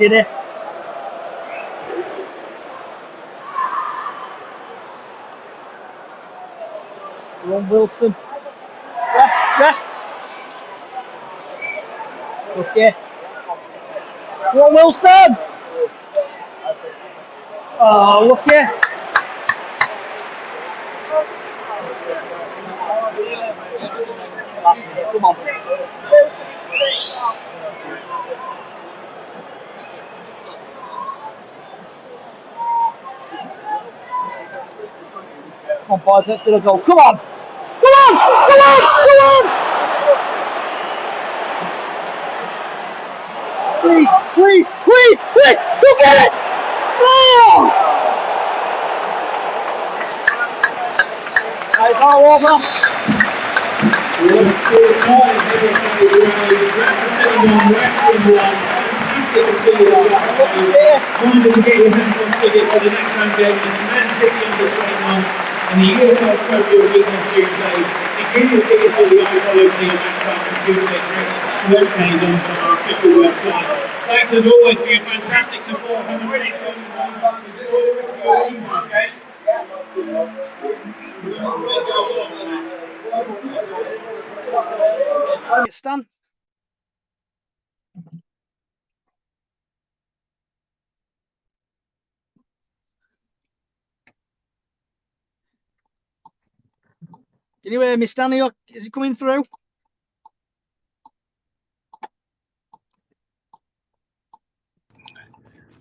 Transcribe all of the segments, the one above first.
City. Ron Wilson. Ref. Okay. Ron Wilson. Oh, lucky. Come on. Come on, boys, let's get a goal. Come on! Come on! Come on! Come on! Please, please, please, please! Go get it! Oh! Right, ball over. And the UEFA Trophy will be on Tuesday. Including tickets for the Icon Team match on Tuesday. Webpage on our official website. Thanks as always for your fantastic support. Have a really Okay? Stan. Can you hear me, Stan? Is it coming through?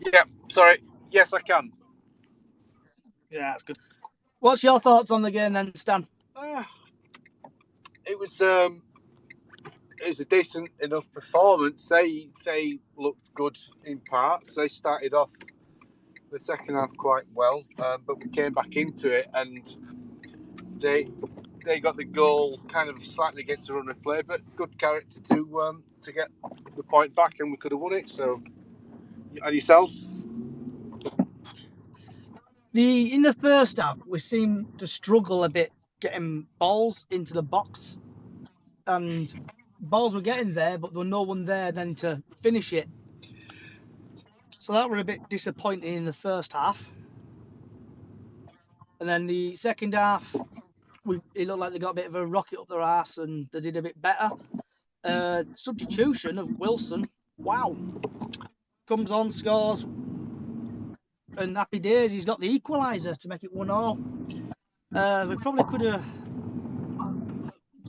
Yeah, sorry. Yes, I can. Yeah, that's good. What's your thoughts on the game then, Stan? It was a decent enough performance. They looked good in parts. They started off the second half quite well, but we came back into it and they got the goal kind of slightly against the run of play, but good character to get the point back, and we could have won it. So, and yourself? In the first half, we seemed to struggle a bit getting balls into the box, and balls were getting there, but there was no one there then to finish it. So that were a bit disappointing in the first half. And then the second half, it looked like they got a bit of a rocket up their arse and they did a bit better. Substitution of Wilson, wow. Comes on, scores, and happy days, he's got the equaliser to make it 1-1. We probably could have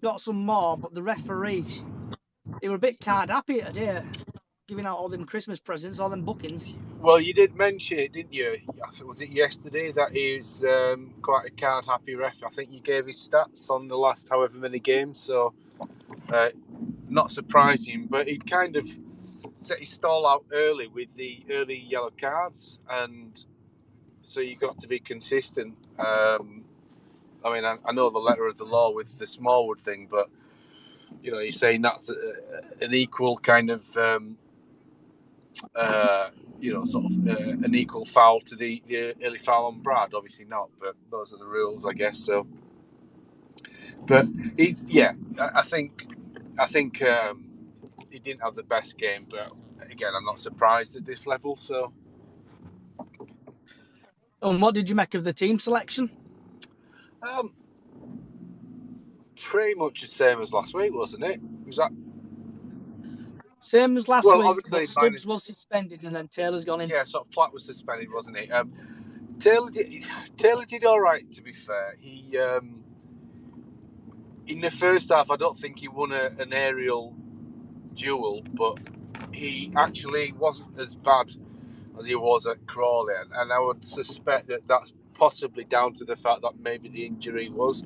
got some more, but the referee, he were a bit card happy today, giving out all them Christmas presents, all them bookings. Well, you did mention it, didn't you? Was it yesterday that he's quite a card happy ref? I think you gave his stats on the last however many games, so not surprising, but he kind of set his stall out early with the early yellow cards, and so you got to be consistent. I mean, I know the letter of the law with the Smallwood thing, but you know, you're saying that's an equal kind of, you know, sort of an equal foul to the early foul on Brad. Obviously not, but those are the rules, I guess. So, but I think he didn't have the best game, but again, I'm not surprised at this level. So, And what did you make of the team selection? pretty much the same as last week, wasn't it? Was that same as last week? Obviously, but Stubbs was suspended, and then Taylor's gone in. Yeah, sort of Platt was suspended, wasn't he? Taylor did all right. To be fair, he in the first half, I don't think he won an aerial duel, but he actually wasn't as bad as he was at Crawley, and I would suspect that that's possibly down to the fact that maybe the injury was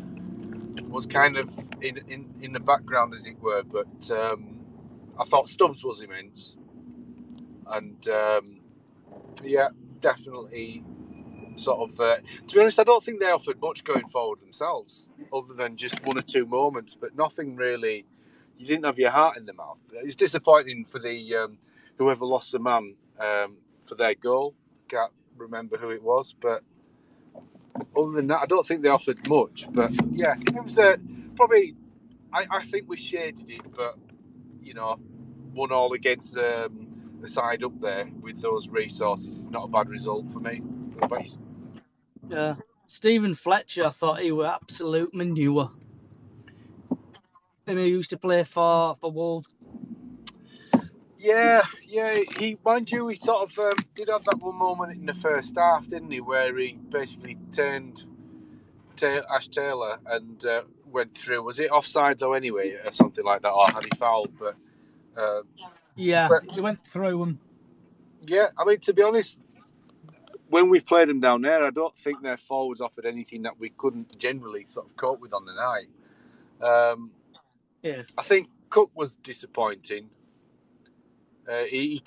kind of in the background, as it were. But I thought Stubbs was immense, and yeah, definitely. Sort of, to be honest, I don't think they offered much going forward themselves, other than just one or two moments, but nothing really. You didn't have your heart in the mouth. It's disappointing for the whoever lost the man for their goal. Can't remember who it was, but other than that, I don't think they offered much. But yeah, it was probably. I think we shaded it, but you know, 1-1 against a the side up there with those resources is not a bad result for me. What about you? Yeah. Stephen Fletcher, I thought he were absolute manure. Him who used to play for Wolves. Yeah. He, mind you, he sort of did have that one moment in the first half, didn't he, where he basically turned Ash Taylor and went through. Was it offside though, anyway, or something like that, or had he fouled? But yeah, he went through him. Yeah, I mean, to be honest, when we played them down there, I don't think their forwards offered anything that we couldn't generally sort of cope with on the night. Yeah. I think Cook was disappointing. He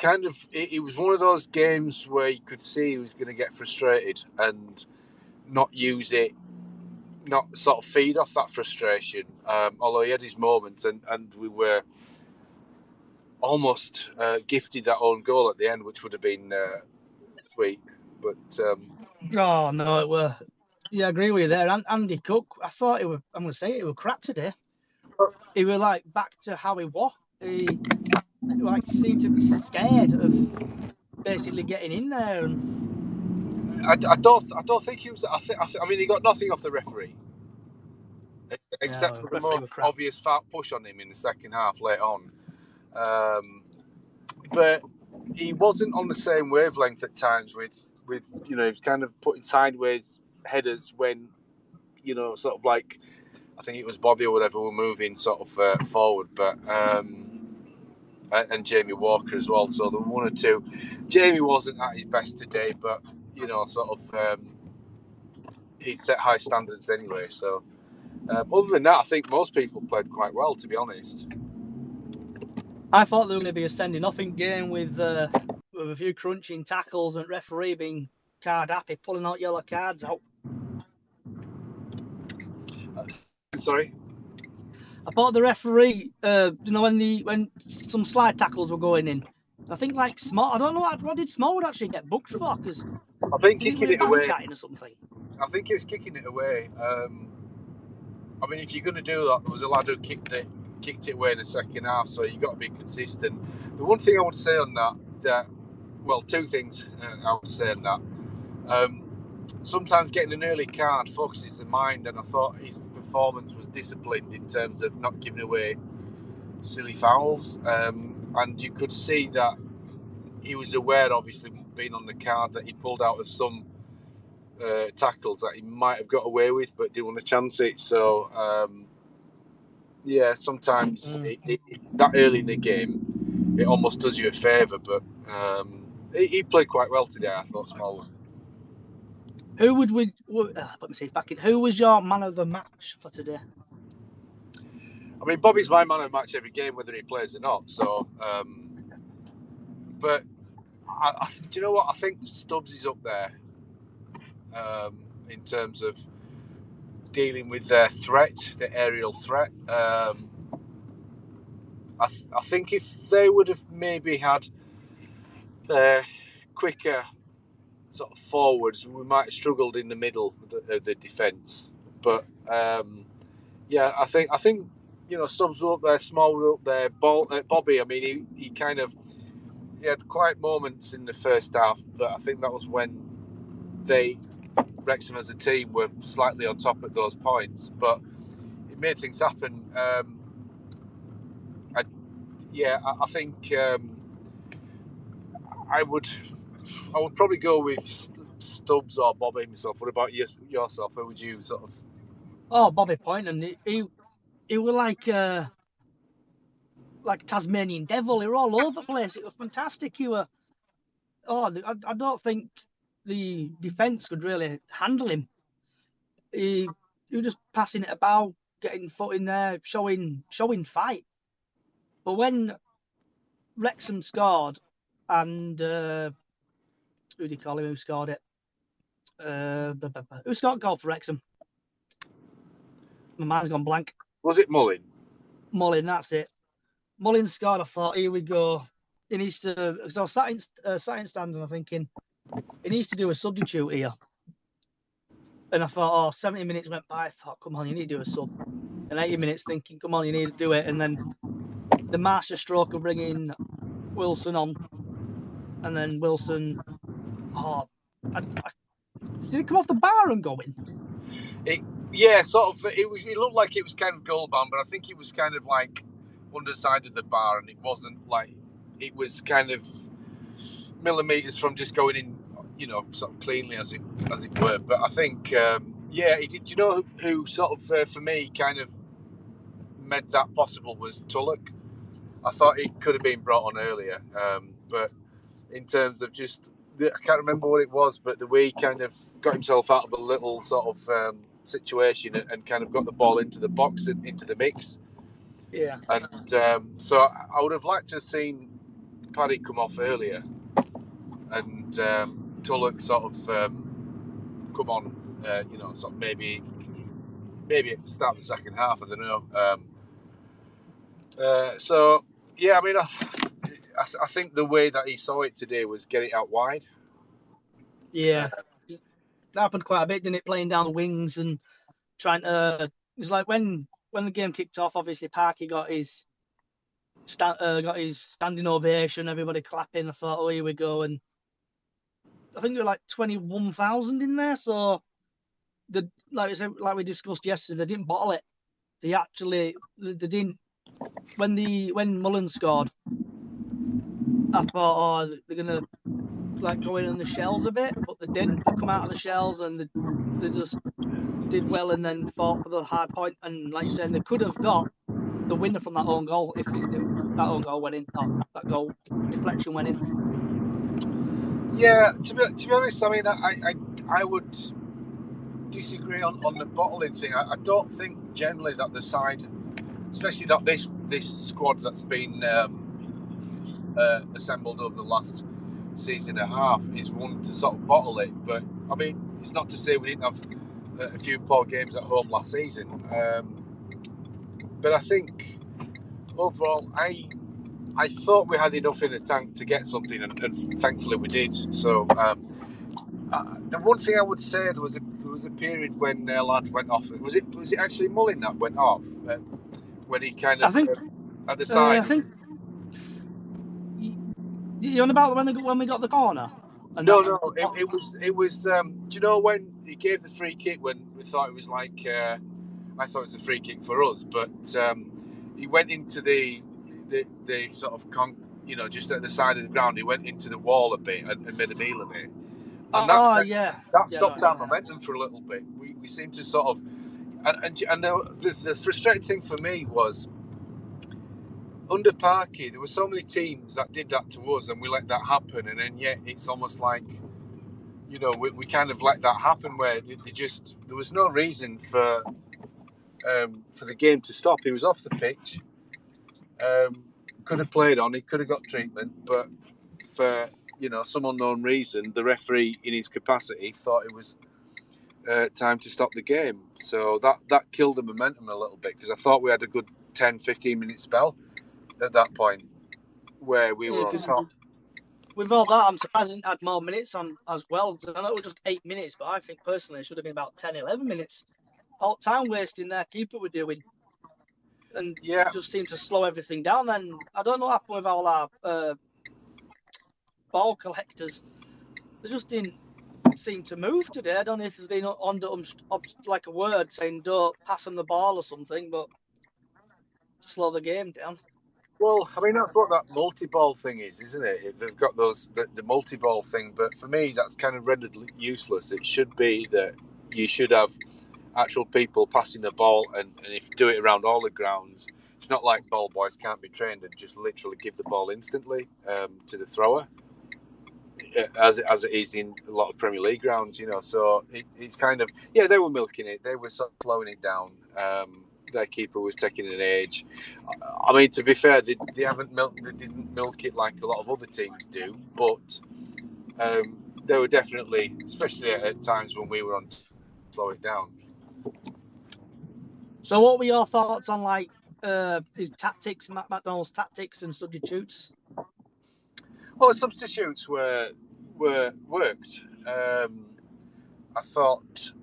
was one of those games where you could see he was going to get frustrated and not use it, not sort of feed off that frustration. Although he had his moments, and we were almost gifted that own goal at the end, which would have been sweet. But oh no, it were. Yeah, I agree with you there. And Andy Cook, I thought it were. I'm gonna say it were crap today. He were like back to how he was. He like seemed to be scared of basically getting in there. And I don't think he was. I mean, he got nothing off the referee, except yeah, for the most obvious foul push on him in the second half late on. But he wasn't on the same wavelength at times with he was kind of putting sideways headers when sort of like I think it was Bobby or whatever were moving sort of forward, but and Jamie Walker as well. So there were one or two. Jamie wasn't at his best today, but sort of he set high standards anyway. So other than that, I think most people played quite well, to be honest. I thought there was going to be a sending off in game with a few crunching tackles and referee being card happy, pulling out yellow cards out. Sorry. I thought the referee, when some slide tackles were going in, I think like Small, I don't know what did Smallwood actually get booked for, because I think kicking it away. Chatting or something. I think it was kicking it away. I mean, if you're going to do that, there was a lad who kicked it away in the second half, so you've got to be consistent. The one thing I would say on that well, two things I would say on that. Sometimes getting an early card focuses the mind, and I thought his performance was disciplined in terms of not giving away silly fouls, and you could see that he was aware, obviously being on the card, that he pulled out of some tackles that he might have got away with but didn't want to chance it. So yeah, sometimes that early in the game it almost does you a favour, but he played quite well today, I thought, Smallwood. Who would we? Let me see back in. Who was your man of the match for today? I mean, Bobby's my man of the match every game, whether he plays or not. So, but do you know what? I think Stubbs is up there in terms of dealing with their threat, the aerial threat. I think if they would have maybe had quicker sort of forwards, we might have struggled in the middle of the defence. But yeah, I think Stubbs were up there, Smallwood up there, Bobby. I mean, he had quiet moments in the first half, but I think that was when Wrexham as a team were slightly on top at those points, but it made things happen. I think I would probably go with Stubbs or Bobby himself. What about yourself? Who would you sort of? Oh, Bobby Poynton. He were like Tasmanian devil. He were all over the place. It was fantastic. He were. Oh, I don't think the defence could really handle him. He was just passing it about, getting foot in there, showing fight. But when Wrexham scored, and who do you call him? Who scored it? Who scored goal for Wrexham? My mind's gone blank. Was it Mullin? Mullin, that's it. Mullin scored. I thought, here we go. He needs to. Because I was sat in stands and I'm thinking, he needs to do a substitute here. And I thought, 70 minutes went by. I thought, come on, you need to do a sub. And 80 minutes thinking, come on, you need to do it. And then the master stroke of bringing Wilson on and then Wilson. Oh, did it come off the bar and go in? Yeah, sort of. It looked like it was kind of goal bound, but I think it was kind of like underside of the bar, and it wasn't like it was kind of millimeters from just going in, sort of cleanly as it were. But I think, yeah, he did. Do you know who sort of for me kind of made that possible was Tulloch. I thought he could have been brought on earlier, but in terms of just, I can't remember what it was, but the way he kind of got himself out of a little sort of situation and kind of got the ball into the box and into the mix. Yeah. And so I would have liked to have seen Paddy come off earlier and Tulloch sort of come on, sort of maybe at the start of the second half. I don't know. So yeah, I mean, I think the way that he saw it today was get it out wide. Yeah. That happened quite a bit, didn't it? Playing down the wings and trying to. It's like when the game kicked off. Obviously, Parky got his standing ovation. Everybody clapping. I thought, oh, here we go. And I think there were like 21,000 in there. So like we discussed yesterday, they didn't bottle it. They didn't. When Mullen scored, I thought, oh, they're gonna like go in on the shells a bit, but they didn't. They come out of the shells and they just did well and then fought for the hard point. And like you're saying, they could have got the winner from that own goal if that own goal went in, or that goal deflection went in. Yeah, to be honest, I mean, I would disagree on the bottling thing. I don't think generally that the side, especially not this squad that's been assembled over the last season and a half, is one to sort of bottle it. But I mean, it's not to say we didn't have a few poor games at home last season. But I think overall, I thought we had enough in the tank to get something, and thankfully we did. So the one thing I would say, there was a period when Lad went off. Was it actually Mullin that went off when he kind of at the side? I think you're on about when we got the corner. No, it was. Do you know when he gave the free kick when we thought it was like? I thought it was a free kick for us, but he went into the sort of just at the side of the ground. He went into the wall a bit and made a meal of it. And that stopped our momentum for a little bit. We seemed to sort of, and the frustrating thing for me was under Parky, there were so many teams that did that to us, and we let that happen, and then yet it's almost like, we kind of let that happen where there was no reason for the game to stop. He was off the pitch, could have played on, he could have got treatment, but for some unknown reason, the referee in his capacity thought it was time to stop the game. So that killed the momentum a little bit, because I thought we had a good 10-15 minute spell at that point where we were on top. With all that, I'm surprised I didn't add more minutes on as well. I know it was just 8 minutes, but I think personally it should have been about 10-11 minutes. All time wasting their keeper were doing, and it just seemed to slow everything down. Then I don't know what happened with all our ball collectors. They just didn't seem to move today. I don't know if there's been under like a word saying don't pass them the ball or something, but slow the game down. Well, I mean, that's what that multi-ball thing is, isn't it? They've got the multi-ball thing, but for me, that's kind of rendered useless. It should be that you should have actual people passing the ball, and if you do it around all the grounds, it's not like ball boys can't be trained and just literally give the ball instantly to the thrower, as it is in a lot of Premier League grounds, So it's kind of, they were milking it, they were sort of slowing it down. Their keeper was taking an age. I mean, to be fair, they didn't milk it like a lot of other teams do, but they were definitely, especially at times when we were on, slow it down. So, what were your thoughts on his tactics, Matt McDonald's tactics and substitutes? Well, the substitutes were worked. I thought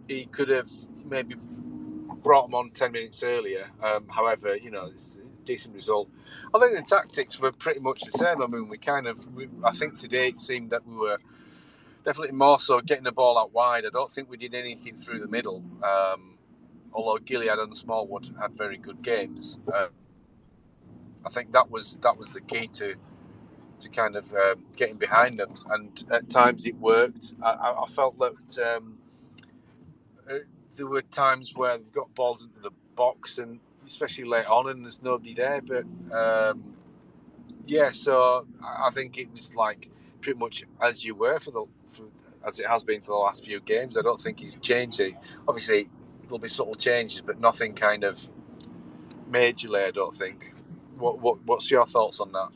he could have maybe brought them on 10 minutes earlier. However, decent result. I think the tactics were pretty much the same. I mean, I think today it seemed that we were definitely more so getting the ball out wide. I don't think we did anything through the middle. Although Gilead and Smallwood had very good games, I think that was the key to kind of getting behind them, and at times it worked. I felt that there were times where we got balls into the box, and especially late on, and there's nobody there. But so I think it was like pretty much as you were as it has been for the last few games. I don't think he's changed it. Obviously, there'll be subtle changes, but nothing kind of majorly. I don't think. What's your thoughts on that?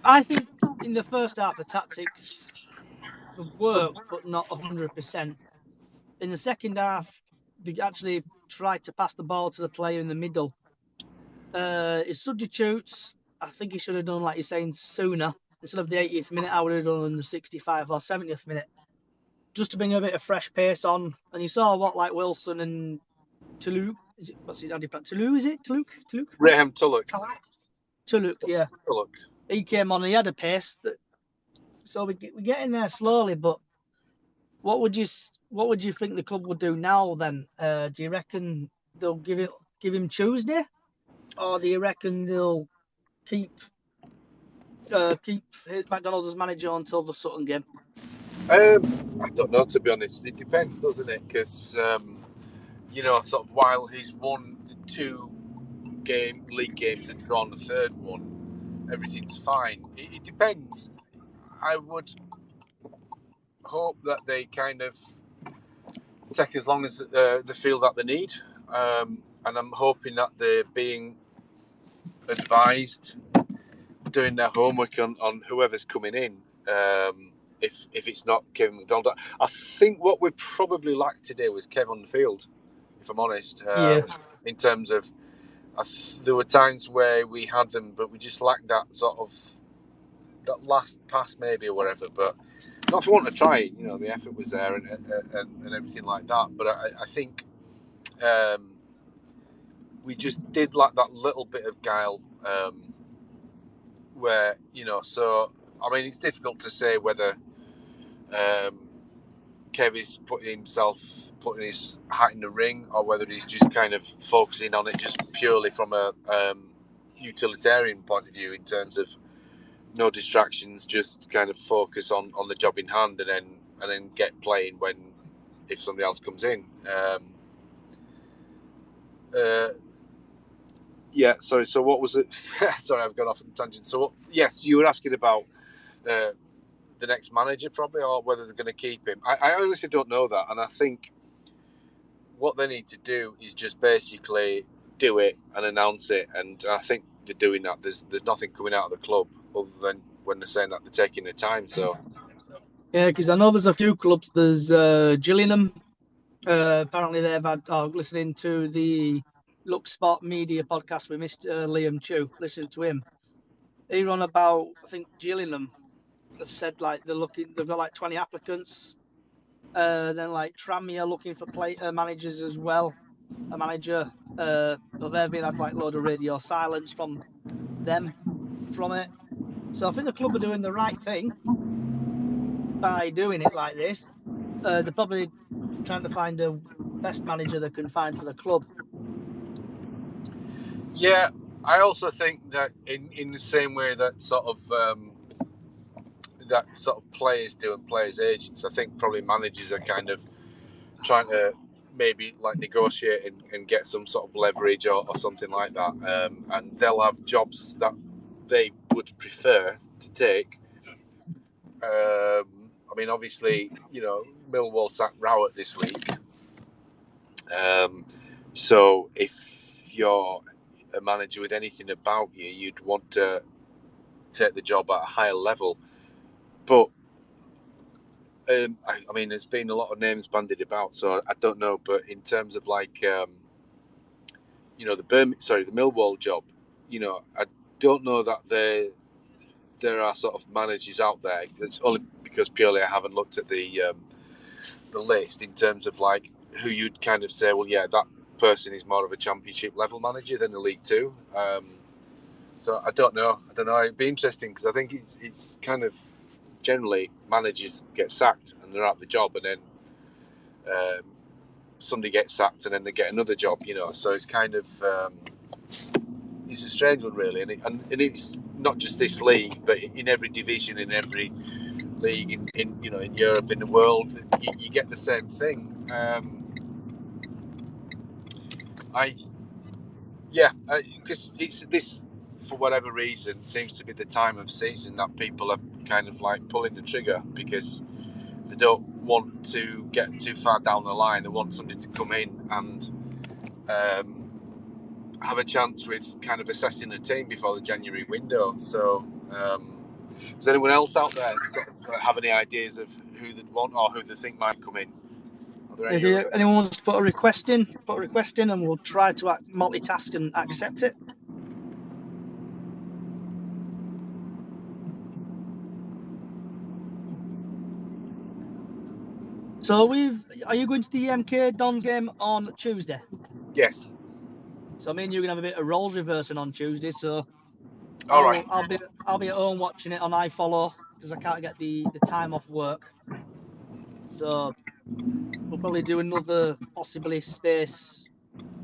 I think in the first half, the tactics have worked, but not 100%. In the second half, they actually tried to pass the ball to the player in the middle. His substitutes, I think he should have done, like you're saying, sooner. Instead of the 80th minute, I would have done the 65th or 70th minute, just to bring a bit of fresh pace on. And you saw what, like Wilson and Toulouse, what's his name? Toulouse, is it? Toulouse? Graham Tulloch. Toulouse, yeah. Tulloch. He came on and he had a pace. So we're getting there slowly, but what would you think the club would do now then? Do you reckon they'll give him Tuesday, or do you reckon they'll keep McDonald's as manager until the Sutton game? I don't know, to be honest. It depends, doesn't it? Because sort of while he's won the 2 league games and drawn the 3rd one, everything's fine. It depends. I would hope that they kind of take as long as they feel that they need, and I'm hoping that they're being advised, doing their homework on whoever's coming in. If it's not Kevin McDonald, I think what we probably lacked today was Kev on the field, if I'm honest. In terms of, there were times where we had them, but we just lacked that sort of that last pass maybe or whatever. But not if we want to try it, the effort was there and everything like that. But I think we just did lack that little bit of guile, where so I mean it's difficult to say whether Kev is putting his hat in the ring, or whether he's just kind of focusing on it just purely from a utilitarian point of view, in terms of no distractions, just kind of focus on the job in hand, and then get playing if somebody else comes in. Sorry. So what was it? Sorry, I've gone off on a tangent. So yes, you were asking about the next manager, probably, or whether they're going to keep him. I honestly don't know that, and I think what they need to do is just basically do it and announce it, and I think they're doing that. There's nothing coming out of the club other than when they're saying that they're taking their time. So yeah, because I know there's a few clubs. There's Gillingham. Apparently they've had listening to the Look Sport Media podcast with Mr. Liam Chew. Listen to him. He run about, I think Gillingham have said like they've got like 20 applicants. Then like Tranmere looking for managers as well, a manager. But they've been had like load of radio silence from it. So I think the club are doing the right thing by doing it like this. They're probably trying to find the best manager they can find for the club. Yeah, I also think that in the same way that sort of players do and players' agents, I think probably managers are kind of trying to maybe like negotiate and get some sort of leverage or something like that, and they'll have jobs that they would prefer to take. I mean, obviously, Millwall sacked Rowett this week, so if you're a manager with anything about you, you'd want to take the job at a higher level. But I mean, there's been a lot of names bandied about, so I don't know. But in terms of like, the Millwall job, I don't know that there are sort of managers out there. It's only because purely I haven't looked at the list in terms of like who you'd kind of say, well, yeah, person is more of a Championship level manager than a League Two. So I don't know. It'd be interesting because I think it's kind of generally managers get sacked and they're out the job, and then somebody gets sacked and then they get another job. So it's kind of it's a strange one really, and it's not just this league, but in every division, in every league in Europe, in the world, you get the same thing. Because it's this, for whatever reason, seems to be the time of season that people are kind of like pulling the trigger because they don't want to get too far down the line. They want somebody to come in and have a chance with kind of assessing the team before the January window. So does anyone else out there sort of have any ideas of who they'd want or who they think might come in? If anyone wants to put a request in, and we'll try to multitask and accept it. So are you going to the MK Dons game on Tuesday? Yes. So me and you are gonna have a bit of roles reversing on Tuesday. So Right. I'll be at home watching it on iFollow because I can't get the time off work. So we'll probably do another possibly space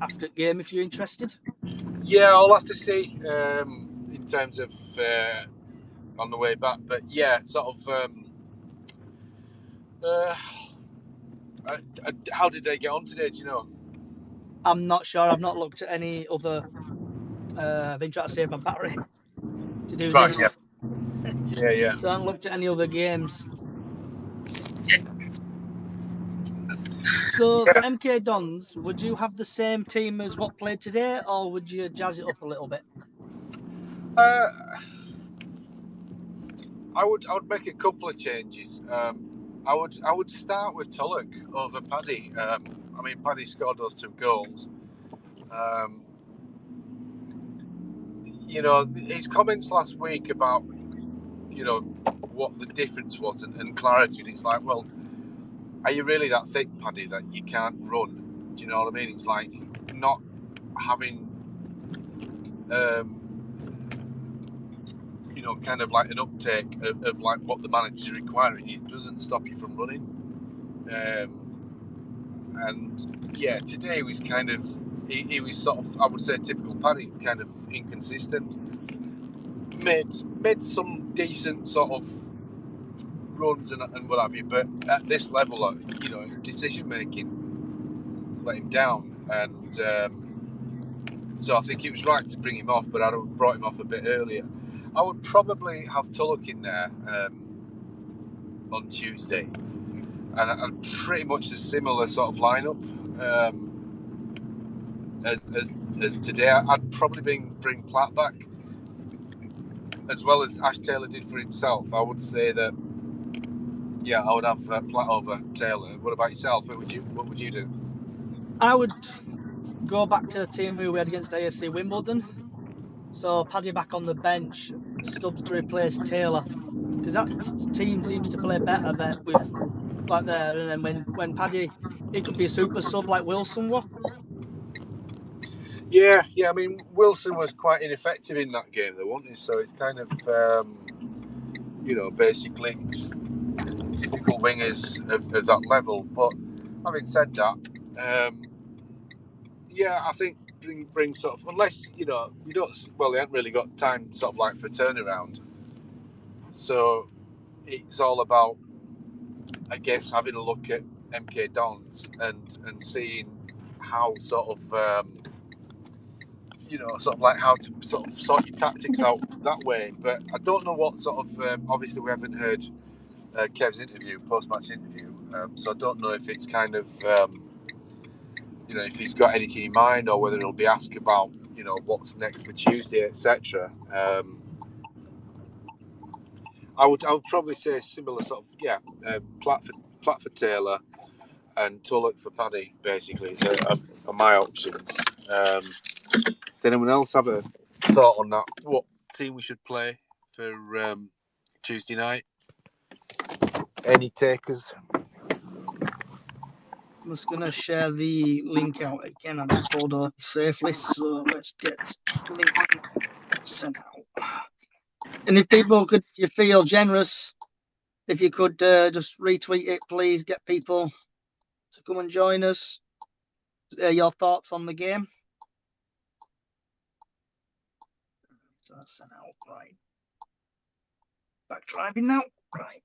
after game if you're interested. Yeah, I'll have to see in terms of on the way back. But yeah, sort of. How did they get on today? Do you know? I'm not sure. I've not looked at any other. I've been trying to save my battery to do this. Yeah. So I haven't looked at any other games. So for MK Dons, would you have the same team as what played today, or would you jazz it up a little bit? I would make a couple of changes. I would start with Tulloch over Paddy. I mean, Paddy scored those 2 goals. His comments last week about what the difference was and clarity. And it's like, well, are you really that thick, Paddy, that you can't run? Do you know what I mean? It's like not having kind of like an uptake of like what the manager's requiring. It doesn't stop you from running. And yeah, today was kind of he was sort of, I would say, typical Paddy, kind of inconsistent. Made some decent sort of runs and what have you, but at this level, decision making let him down, and so I think it was right to bring him off. But I'd have brought him off a bit earlier. I would probably have Tulloch in there on Tuesday, and pretty much a similar sort of lineup as today. I'd probably bring Platt back, as well as Ash Taylor did for himself. I would say that, yeah, I would have Platt over Taylor. What about yourself? What would you do? I would go back to the team who we had against AFC Wimbledon. So Paddy back on the bench, Stubbs to replace Taylor, because that team seems to play better there with like there. And then when Paddy, he could be a super sub like Wilson was. Yeah. I mean, Wilson was quite ineffective in that game, though, wasn't he? So it's kind of, basically typical wingers of that level. But having said that, I think bring sort of, unless you don't. Well, they haven't really got time sort of like for turnaround. So it's all about, I guess, having a look at MK Dons and seeing how sort of sort of like how to sort of sort your tactics out that way. But I don't know what sort of obviously we haven't heard Kev's post-match interview, so I don't know if it's kind of if he's got anything in mind, or whether he'll be asked about what's next for Tuesday, etc. I would probably say similar sort of Platt for Taylor and Tulloch for Paddy, basically, are my options. Does anyone else have a thought on that? What team we should play for Tuesday night? Any takers? I'm just gonna share the link out again. I've just pulled up safely, so let's get this link sent out. And if people could, you feel generous, if you could just retweet it, please get people to come and join us. Your thoughts on the game. So that's sent out, right. Back driving now, right.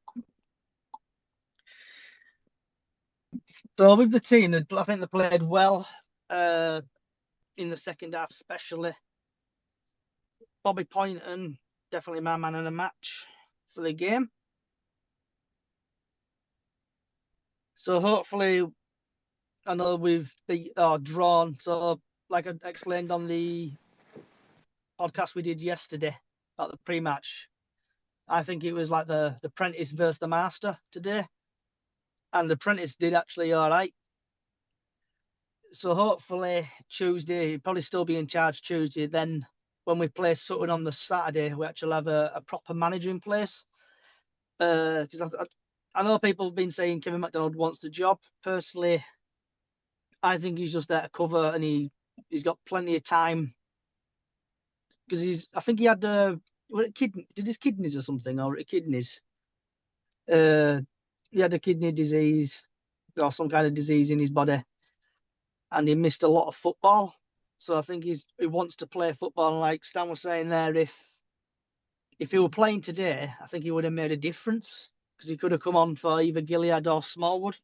So with the team, I think they played well in the second half, especially. Bobby Poynton, definitely my man in the match for the game. So hopefully, I know we've beat or drawn. So like I explained on the podcast we did yesterday about the pre-match, I think it was like the Apprentice versus the Master today, and the Apprentice did actually all right. So hopefully Tuesday, he'll probably still be in charge Tuesday. Then when we play Sutton on the Saturday, we actually have a proper manager in place. Because I know people have been saying Kevin McDonald wants the job. Personally, I think he's just there to cover, and he's got plenty of time. Because I think he had did his kidneys or something, or kidneys. He had a kidney disease or some kind of disease in his body, and he missed a lot of football. So I think he wants to play football. And like Stan was saying there, if he were playing today, I think he would have made a difference, because he could have come on for either Gilead or Smallwood.